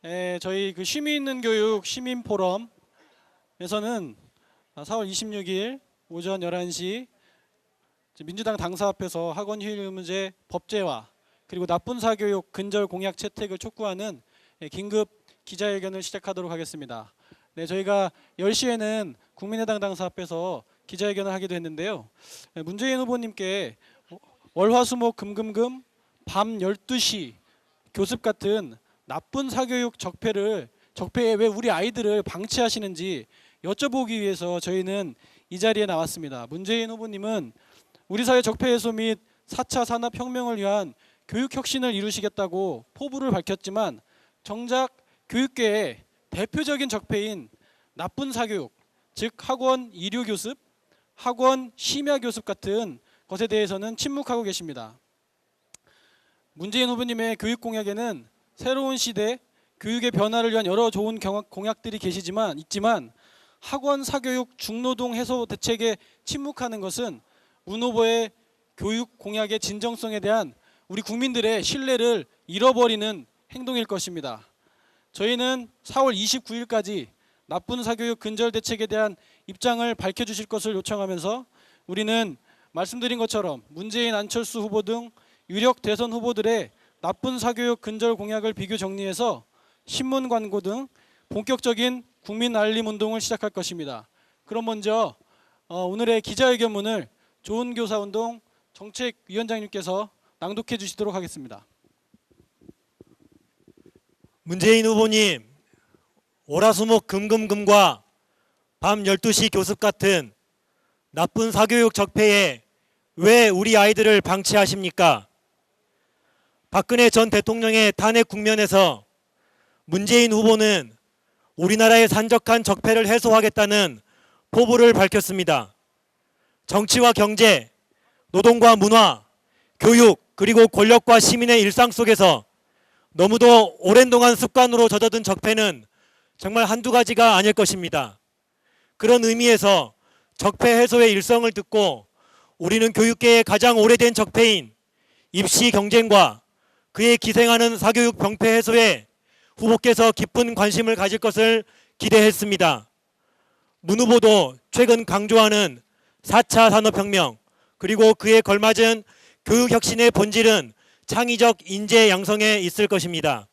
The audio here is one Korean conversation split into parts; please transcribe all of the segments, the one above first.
저희 그 취미 있는 교육 시민 포럼에서는 4월 26일 오전 11시 민주당 당사 앞에서 학원 휴일 의무제 법제화 그리고 나쁜 사교육 근절 공약 채택을 촉구하는 긴급 기자회견을 시작하도록 하겠습니다. 네, 저희가 10시에는 국민의당 당사 앞에서 기자회견을 하기도 했는데요. 문재인 후보님께 월화수목 금금금 밤 12시 교습 같은 나쁜 사교육 적폐에 왜 우리 아이들을 방치하시는지 여쭤보기 위해서 저희는 이 자리에 나왔습니다. 문재인 후보님은 우리 사회 적폐 해소 및 4차 산업혁명을 위한 교육혁신을 이루시겠다고 포부를 밝혔지만 정작 교육계의 대표적인 적폐인 나쁜 사교육, 즉 학원 일요교습, 학원 심야교습 같은 것에 대해서는 침묵하고 계십니다. 문재인 후보님의 교육 공약에는 새로운 시대, 교육의 변화를 위한 여러 좋은 공약들이 있지만 학원 사교육 중노동 해소 대책에 침묵하는 것은 문 후보의 교육 공약의 진정성에 대한 우리 국민들의 신뢰를 잃어버리는 행동일 것입니다. 저희는 4월 29일까지 나쁜 사교육 근절 대책에 대한 입장을 밝혀주실 것을 요청하면서 우리는 말씀드린 것처럼 문재인, 안철수 후보 등 유력 대선 후보들의 나쁜 사교육 근절 공약을 비교 정리해서 신문 광고 등 본격적인 국민 알림 운동을 시작할 것입니다. 그럼 먼저 오늘의 기자회견문을 좋은교사운동 정책위원장님께서 낭독해 주시도록 하겠습니다. 문재인 후보님, 월화수목 금금금과 밤 12시 교습 같은 나쁜 사교육 적폐에 왜 우리 아이들을 방치하십니까? 박근혜 전 대통령의 탄핵 국면에서 문재인 후보는 우리나라의 산적한 적폐를 해소하겠다는 포부를 밝혔습니다. 정치와 경제, 노동과 문화, 교육, 그리고 권력과 시민의 일상 속에서 너무도 오랜 동안 습관으로 젖어든 적폐는 정말 한두 가지가 아닐 것입니다. 그런 의미에서 적폐 해소의 일성을 듣고 우리는 교육계의 가장 오래된 적폐인 입시 경쟁과 그에 기생하는 사교육 병폐 해소에 후보께서 깊은 관심을 가질 것을 기대했습니다. 문 후보도 최근 강조하는 4차 산업혁명 그리고 그에 걸맞은 교육혁신의 본질은 창의적 인재 양성에 있을 것입니다.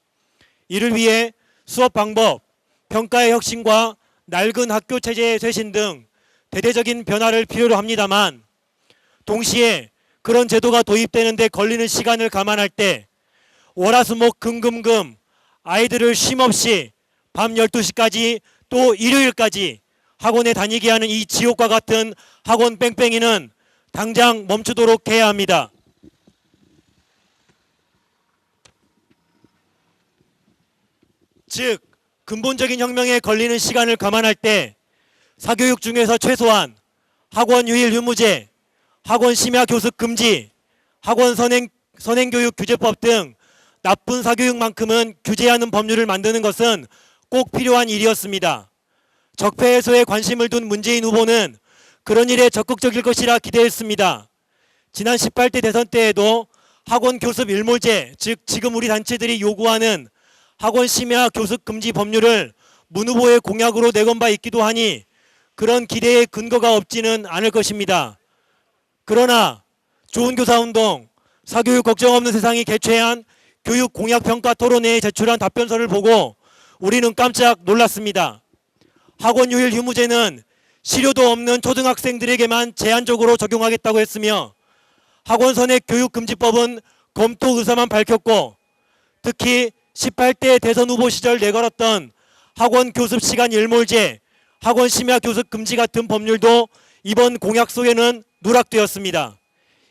이를 위해 수업 방법, 평가의 혁신과 낡은 학교 체제의 쇄신 등 대대적인 변화를 필요로 합니다만 동시에 그런 제도가 도입되는 데 걸리는 시간을 감안할 때 월화수목 금금금 아이들을 쉼없이 밤 12시까지 또 일요일까지 학원에 다니게 하는 이 지옥과 같은 학원 뺑뺑이는 당장 멈추도록 해야 합니다. 즉 근본적인 혁명에 걸리는 시간을 감안할 때 사교육 중에서 최소한 학원 휴일 유무제, 학원 심야 교습 금지, 학원 선행교육 규제법 등 나쁜 사교육만큼은 규제하는 법률을 만드는 것은 꼭 필요한 일이었습니다. 적폐 해소에 관심을 둔 문재인 후보는 그런 일에 적극적일 것이라 기대했습니다. 지난 18대 대선 때에도 학원 교습 일몰제, 즉 지금 우리 단체들이 요구하는 학원 심야 교습 금지 법률을 문 후보의 공약으로 내건 바 있기도 하니 그런 기대에 근거가 없지는 않을 것입니다. 그러나 좋은교사운동, 사교육 걱정 없는 세상이 개최한 교육공약평가 토론회에 제출한 답변서를 보고 우리는 깜짝 놀랐습니다. 학원휴일 휴무제는 실효도 없는 초등학생들에게만 제한적으로 적용하겠다고 했으며 학원선의 교육금지법은 검토 의사만 밝혔고 특히 18대 대선 후보 시절 내걸었던 학원 교습 시간 일몰제, 학원 심야 교습 금지 같은 법률도 이번 공약 속에는 누락되었습니다.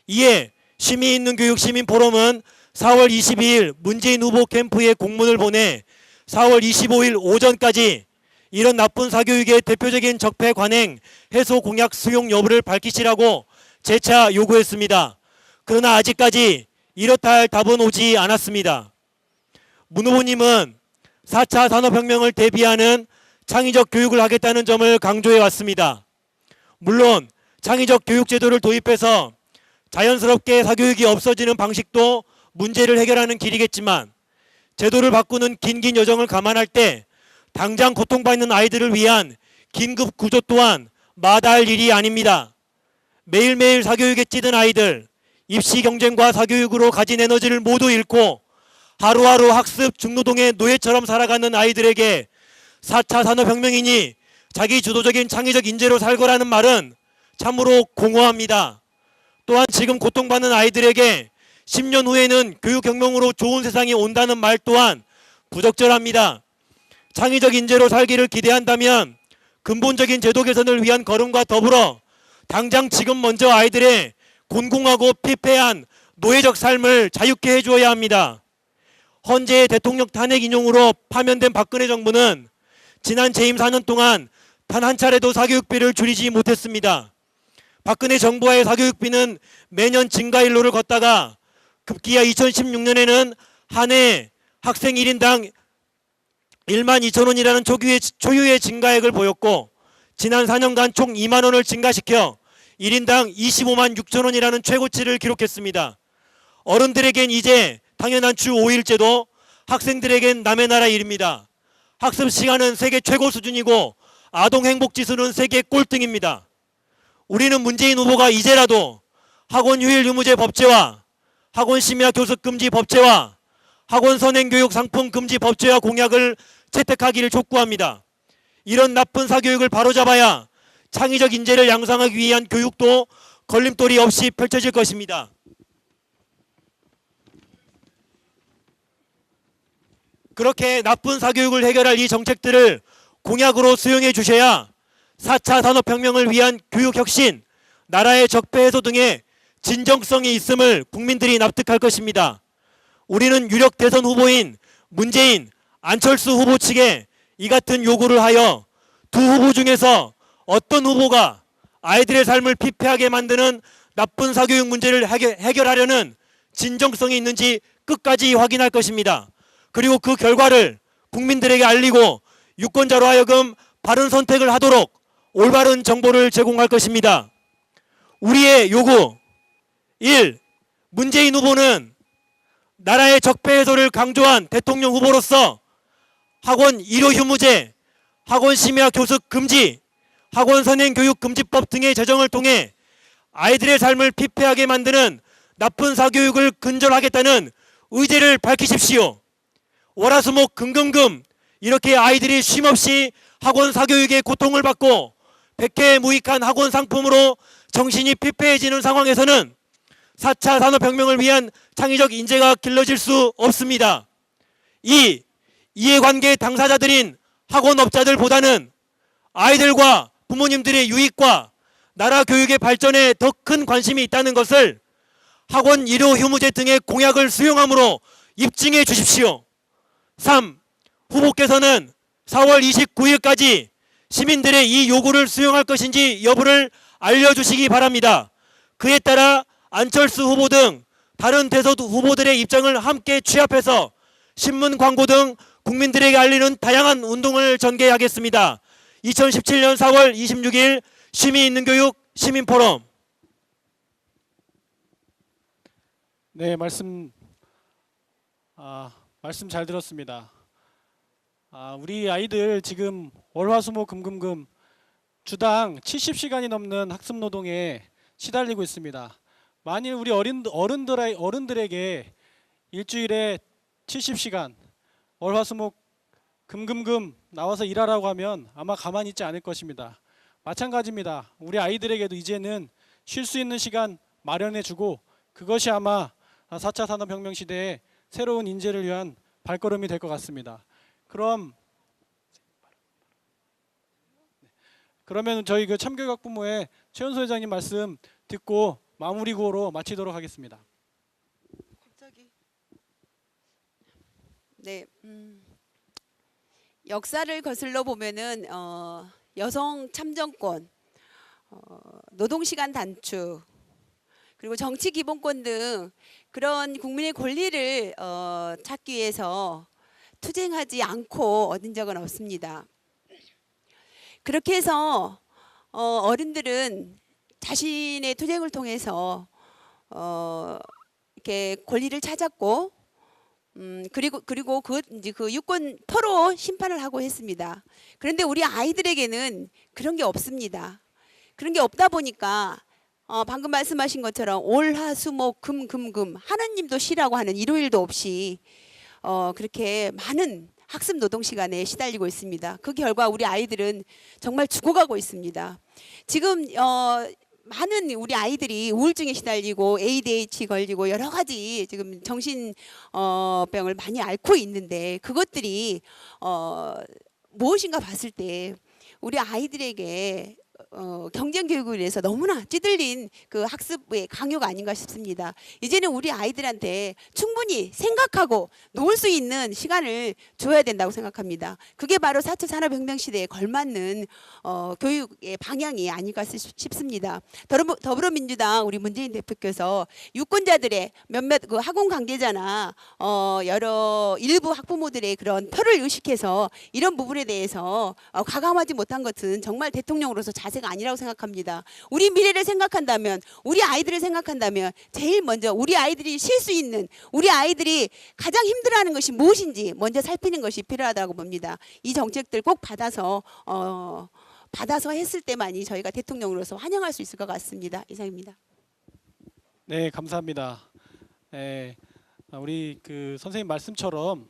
이에 심의 있는 교육 시민 포럼은 4월 22일 문재인 후보 캠프에 공문을 보내 4월 25일 오전까지 이런 나쁜 사교육의 대표적인 적폐 관행 해소 공약 수용 여부를 밝히시라고 재차 요구했습니다. 그러나 아직까지 이렇다 할 답은 오지 않았습니다. 문 후보님은 4차 산업혁명을 대비하는 창의적 교육을 하겠다는 점을 강조해 왔습니다. 물론 창의적 교육제도를 도입해서 자연스럽게 사교육이 없어지는 방식도 문제를 해결하는 길이겠지만 제도를 바꾸는 긴 여정을 감안할 때 당장 고통받는 아이들을 위한 긴급 구조 또한 마다할 일이 아닙니다. 매일매일 사교육에 찌든 아이들, 입시 경쟁과 사교육으로 가진 에너지를 모두 잃고 하루하루 학습 중노동의 노예처럼 살아가는 아이들에게 4차 산업혁명이니 자기 주도적인 창의적 인재로 살거라는 말은 참으로 공허합니다. 또한 지금 고통받는 아이들에게 10년 후에는 교육혁명으로 좋은 세상이 온다는 말 또한 부적절합니다. 창의적 인재로 살기를 기대한다면 근본적인 제도 개선을 위한 걸음과 더불어 당장 지금 먼저 아이들의 곤궁하고 피폐한 노예적 삶을 자유케 해주어야 합니다. 헌재의 대통령 탄핵 인용으로 파면된 박근혜 정부는 지난 재임 4년 동안 단 한 차례도 사교육비를 줄이지 못했습니다. 박근혜 정부와의 사교육비는 매년 증가일로를 걷다가 급기야 2016년에는 한 해 학생 1인당 12,000원이라는 초유의 증가액을 보였고 지난 4년간 총 2만 원을 증가시켜 1인당 25만 6천 원이라는 최고치를 기록했습니다. 어른들에겐 이제 당연한 주 5일제도, 학생들에겐 남의 나라 일입니다. 학습 시간은 세계 최고 수준이고 아동 행복 지수는 세계 꼴등입니다. 우리는 문재인 후보가 이제라도 학원 휴일 유무제 법제화, 학원 심야 교습 금지 법제화, 학원 선행 교육 상품 금지 법제화 공약을 채택하기를 촉구합니다. 이런 나쁜 사교육을 바로잡아야 창의적 인재를 양성하기 위한 교육도 걸림돌이 없이 펼쳐질 것입니다. 그렇게 나쁜 사교육을 해결할 이 정책들을 공약으로 수용해 주셔야 4차 산업혁명을 위한 교육혁신, 나라의 적폐 해소 등의 진정성이 있음을 국민들이 납득할 것입니다. 우리는 유력 대선 후보인 문재인, 안철수 후보 측에 이 같은 요구를 하여 두 후보 중에서 어떤 후보가 아이들의 삶을 피폐하게 만드는 나쁜 사교육 문제를 해결하려는 진정성이 있는지 끝까지 확인할 것입니다. 그리고 그 결과를 국민들에게 알리고 유권자로 하여금 바른 선택을 하도록 올바른 정보를 제공할 것입니다. 우리의 요구 1. 문재인 후보는 나라의 적폐 해소를 강조한 대통령 후보로서 학원 일요 휴무제, 학원 심야 교습 금지, 학원 선행 교육 금지법 등의 제정을 통해 아이들의 삶을 피폐하게 만드는 나쁜 사교육을 근절하겠다는 의지를 밝히십시오. 월화수목 금금금 이렇게 아이들이 쉼없이 학원 사교육의 고통을 받고 백해무익한 학원 상품으로 정신이 피폐해지는 상황에서는 4차 산업혁명을 위한 창의적 인재가 길러질 수 없습니다. 2. 이해관계 당사자들인 학원업자들보다는 아이들과 부모님들의 유익과 나라 교육의 발전에 더 큰 관심이 있다는 것을 학원 일요 휴무제 등의 공약을 수용함으로 입증해 주십시오. 3. 후보께서는 4월 29일까지 시민들의 이 요구를 수용할 것인지 여부를 알려주시기 바랍니다. 그에 따라 안철수 후보 등 다른 대선 후보들의 입장을 함께 취합해서 신문, 광고 등 국민들에게 알리는 다양한 운동을 전개하겠습니다. 2017년 4월 26일 쉼이 있는 교육 시민포럼. 네, 말씀 잘 들었습니다. 우리 아이들 지금 월화수목금금금 주당 70시간이 넘는 학습 노동에 시달리고 있습니다. 만일 우리 어른들에게 일주일에 70시간 월화수목금금금 나와서 일하라고 하면 아마 가만히 있지 않을 것입니다. 마찬가지입니다. 우리 아이들에게도 이제는 쉴 수 있는 시간 마련해주고 그것이 아마 4차 산업혁명 시대에 새로운 인재를 위한 발걸음이 될 것 같습니다. 그러면 저희 그 참교육학부모의 최은소 회장님 말씀 듣고 마무리 구호로 마치도록 하겠습니다. 네, 역사를 거슬러 보면은 여성 참정권, 노동시간 단축, 그리고 정치 기본권 등 그런 국민의 권리를 찾기 위해서 투쟁하지 않고 얻은 적은 없습니다. 그렇게 해서 어른들은 자신의 투쟁을 통해서 이렇게 권리를 찾았고 그리고 이제 그 유권 표로 심판을 하고 했습니다. 그런데 우리 아이들에게는 그런 게 없습니다. 그런 게 없다 보니까 방금 말씀하신 것처럼 올화수목금금금 하나님도 쉬라고 하는 일요일도 없이 그렇게 많은 학습 노동 시간에 시달리고 있습니다. 그 결과 우리 아이들은 정말 죽어가고 있습니다. 지금 많은 우리 아이들이 우울증에 시달리고 ADHD 걸리고 여러 가지 지금 정신 병을 많이 앓고 있는데 그것들이 무엇인가 봤을 때 우리 아이들에게 경쟁 교육을 위해서 너무나 찌들린 그 학습의 강요가 아닌가 싶습니다. 이제는 우리 아이들한테 충분히 생각하고 놀 수 있는 시간을 줘야 된다고 생각합니다. 그게 바로 4차 산업혁명 시대에 걸맞는 교육의 방향이 아닐까 싶습니다. 더불어민주당 우리 문재인 대표께서 유권자들의 몇몇 그 학원 관계자나 여러 일부 학부모들의 그런 표를 의식해서 이런 부분에 대해서 가감하지 못한 것은 정말 대통령으로서 자세가 아니라고 생각합니다. 우리 미래를 생각한다면, 우리 아이들을 생각한다면 제일 먼저 우리 아이들이 쉴 수 있는, 우리 아이들이 가장 힘들어하는 것이 무엇인지 먼저 살피는 것이 필요하다고 봅니다. 이 정책들 꼭 받아서 했을 때만이 저희가 대통령으로서 환영할 수 있을 것 같습니다. 이상입니다. 네, 감사합니다. 네, 우리 그 선생님 말씀처럼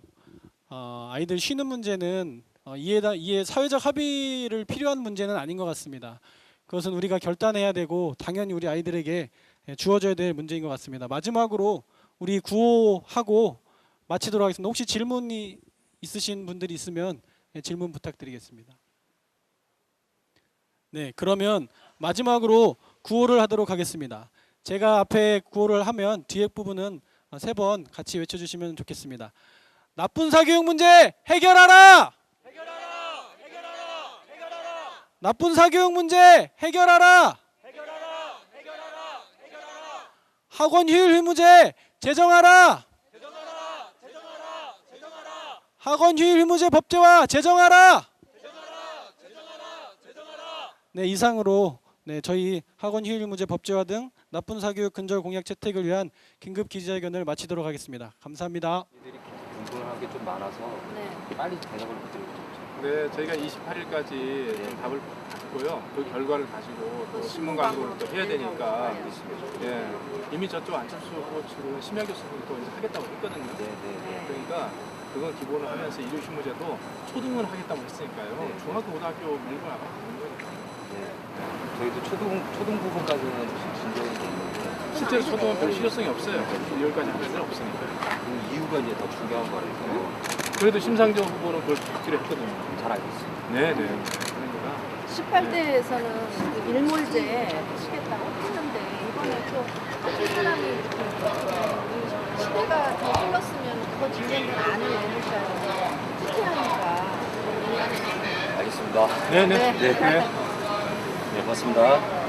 아이들 쉬는 문제는 이해 사회적 합의를 필요한 문제는 아닌 것 같습니다. 그것은 우리가 결단해야 되고 당연히 우리 아이들에게 주어져야 될 문제인 것 같습니다. 마지막으로 우리 구호하고 마치도록 하겠습니다. 혹시 질문이 있으신 분들이 있으면 질문 부탁드리겠습니다. 네, 그러면 마지막으로 구호를 하도록 하겠습니다. 제가 앞에 구호를 하면 뒤에 부분은 3번 같이 외쳐주시면 좋겠습니다. 나쁜 사교육 문제 해결하라! 나쁜 사교육 문제 해결하라! 학원 휴일 의무제 제정하라! 학원 휴일 의무제 법제화 제정하라! 네, 이상으로 저희 학원 휴일 의무제 법제화 등 나쁜 사교육 근절 공약 채택을 위한 긴급 기자회견을 마치도록 하겠습니다. 감사합니다. 이들이 궁금한 게 좀 많아서 빨리 대답을 못 드리고 있죠. 네, 저희가 28일까지 좀 답을 받고요. 그 결과를 가지고 또 신문 광고를 또 해야 되니까 예, 이미 저쪽 안철수 후보 측은 심야 교수님 또 이제 하겠다고 했거든요. 그러니까 그건 기본을 하면서 일요 휴무제도 초등은 하겠다고 했으니까요. 중학교, 고등학교 밀고 나가면 되는 거니까. 저희도 초등 부분까지는 진전이 됐는데 실제로 초등은 별 실효성이 없어요. 2월까지 할 데는 없으니까. 그 이유가 이제 더 중요한 거라서 그래도 심상정 후보는 그걸 받기로 했거든요. 잘 알고 있습니다. 네. 그러니까 18대에서는 그 일몰제 하시겠다고 했는데 이번에 또 사람이 이렇게 이 시대가 더 흘렀으면 더 진전을 안 해야 될까요? 후퇴하니까. 알겠습니다. 네. 네, 고맙습니다.